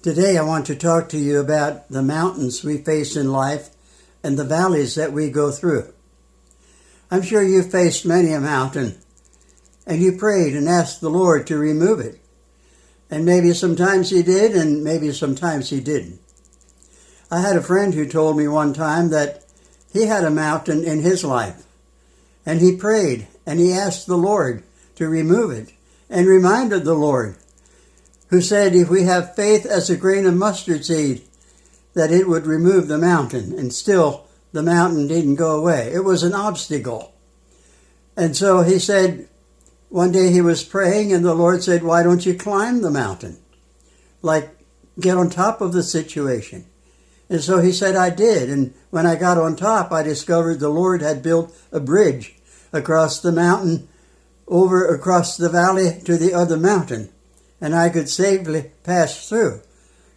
Today I want to talk to you about the mountains we face in life and the valleys that we go through. I'm sure you've faced many a mountain and you prayed and asked the Lord to remove it. And maybe sometimes He did and maybe sometimes He didn't. I had a friend who told me one time that he had a mountain in his life and he prayed and he asked the Lord to remove it and reminded the Lord, who said if we have faith as a grain of mustard seed, that it would remove the mountain, and still the mountain didn't go away. It was an obstacle. And so he said, one day he was praying and the Lord said, why don't you climb the mountain? Like, get on top of the situation. And so he said, I did. And when I got on top, I discovered the Lord had built a bridge across the mountain, over across the valley to the other mountain. And I could safely pass through.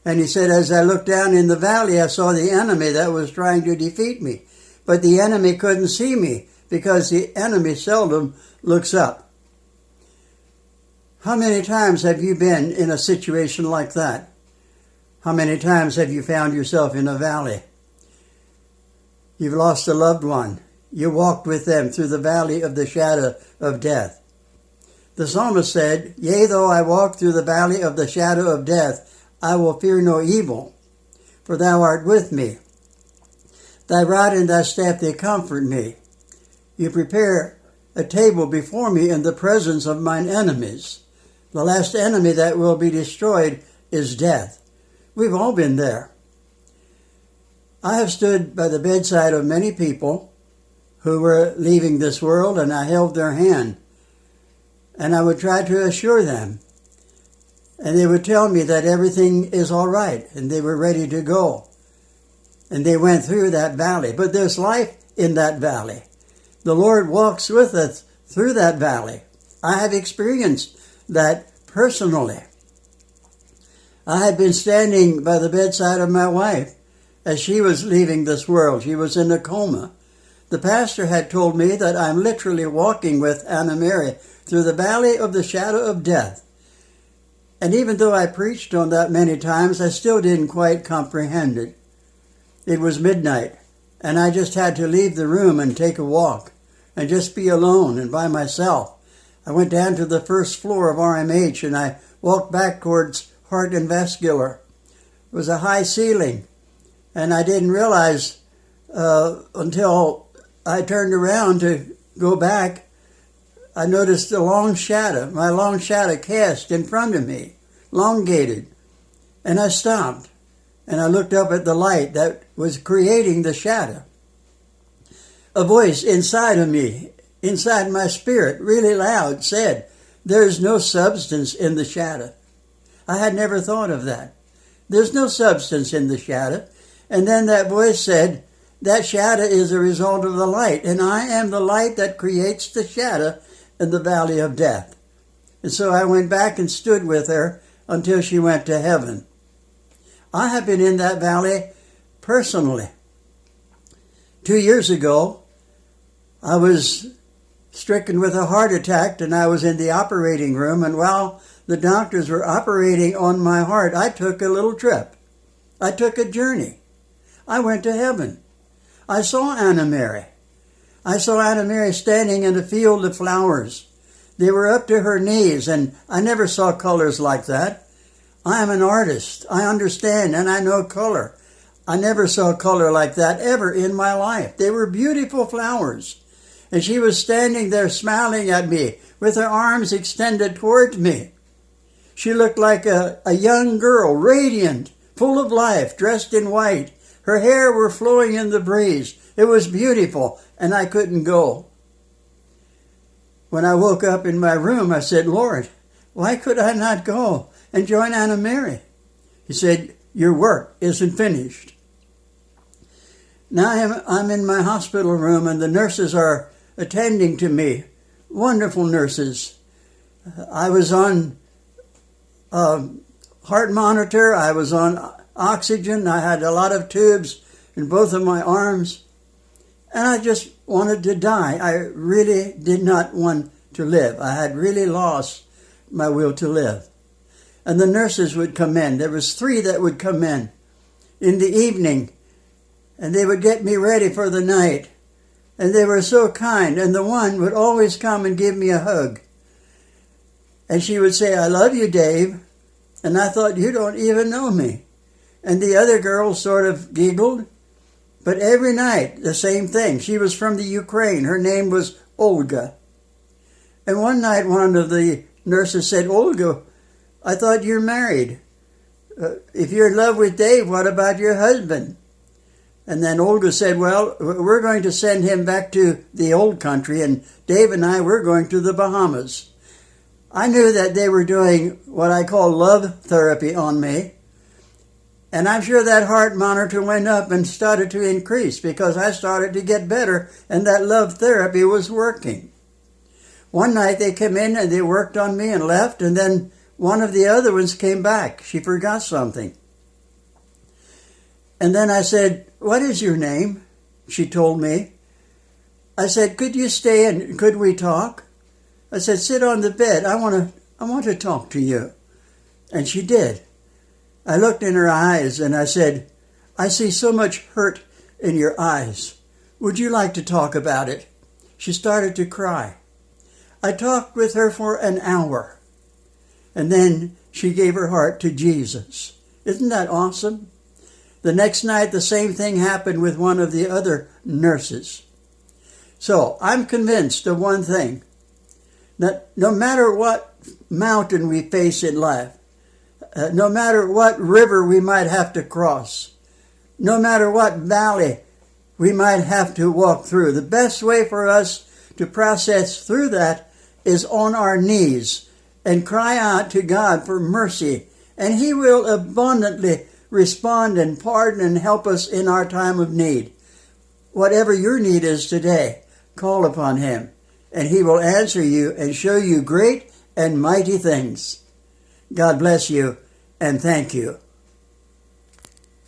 And he said, as I looked down in the valley, I saw the enemy that was trying to defeat me. But the enemy couldn't see me because the enemy seldom looks up. How many times have you been in a situation like that? How many times have you found yourself in a valley? You've lost a loved one. You walked with them through the valley of the shadow of death. The psalmist said, yea, though I walk through the valley of the shadow of death, I will fear no evil, for thou art with me. Thy rod and thy staff, they comfort me. You prepare a table before me in the presence of mine enemies. The last enemy that will be destroyed is death. We've all been there. I have stood by the bedside of many people who were leaving this world, and I held their hand. And I would try to assure them. And they would tell me that everything is all right. And they were ready to go. And they went through that valley. But there's life in that valley. The Lord walks with us through that valley. I have experienced that personally. I had been standing by the bedside of my wife as she was leaving this world. She was in a coma. The pastor had told me that I'm literally walking with Anna Mary through the valley of the shadow of death. And even though I preached on that many times, I still didn't quite comprehend it. It was midnight, and I just had to leave the room and take a walk, and just be alone and by myself. I went down to the first floor of RMH, and I walked back towards Heart and Vascular. It was a high ceiling, and I didn't realize until I turned around to go back, I noticed a long shadow, my long shadow cast in front of me, elongated. And I stopped, and I looked up at the light that was creating the shadow. A voice inside of me, inside my spirit, really loud, said, there's no substance in the shadow. I had never thought of that. There's no substance in the shadow. And then that voice said, that shadow is a result of the light, and I am the light that creates the shadow in the valley of death. And so I went back and stood with her until she went to heaven. I have been in that valley personally. 2 years ago, I was stricken with a heart attack, and I was in the operating room, and while the doctors were operating on my heart, I took a little trip. I took a journey. I went to heaven. I saw Anna Mary. I saw Anna Mary standing in a field of flowers. They were up to her knees, and I never saw colors like that. I am an artist. I understand, and I know color. I never saw color like that ever in my life. They were beautiful flowers. And she was standing there smiling at me with her arms extended towards me. She looked like a young girl, radiant, full of life, dressed in white. Her hair were flowing in the breeze. It was beautiful, and I couldn't go. When I woke up in my room, I said, Lord, why could I not go and join Anna Mary? He said, your work isn't finished. Now I'm in my hospital room, and the nurses are attending to me. Wonderful nurses. I was on heart monitor. I was on oxygen. I had a lot of tubes in both of my arms. And I just wanted to die. I really did not want to live. I had really lost my will to live. and the nurses would come in. There was 3 that would come in the evening, and they would get me ready for the night. And they were so kind, and the one would always come and give me a hug. And she would say, "I love you, Dave." And I thought, "You don't even know me." And the other girl sort of giggled. But every night, the same thing. She was from the Ukraine. Her name was Olga. And one night, one of the nurses said, "Olga, I thought you're married. If you're in love with Dave, what about your husband?" And then Olga said, "Well, we're going to send him back to the old country, and Dave and I, we're going to the Bahamas." I knew that they were doing what I call love therapy on me. And I'm sure that heart monitor went up and started to increase because I started to get better and that love therapy was working. One night they came in and they worked on me and left, and then one of the other ones came back. She forgot something. And then I said, "What is your name?" She told me. I said, "Could you stay and could we talk?" I said, "Sit on the bed. I want to talk to you." And she did. I looked in her eyes and I said, "I see so much hurt in your eyes. Would you like to talk about it?" She started to cry. I talked with her for an hour. And then she gave her heart to Jesus. Isn't that awesome? The next night, the same thing happened with one of the other nurses. So I'm convinced of one thing, that no matter what mountain we face in life, no matter what river we might have to cross, no matter what valley we might have to walk through, the best way for us to process through that is on our knees and cry out to God for mercy, and He will abundantly respond and pardon and help us in our time of need. Whatever your need is today, call upon Him, and He will answer you and show you great and mighty things. God bless you, and thank you.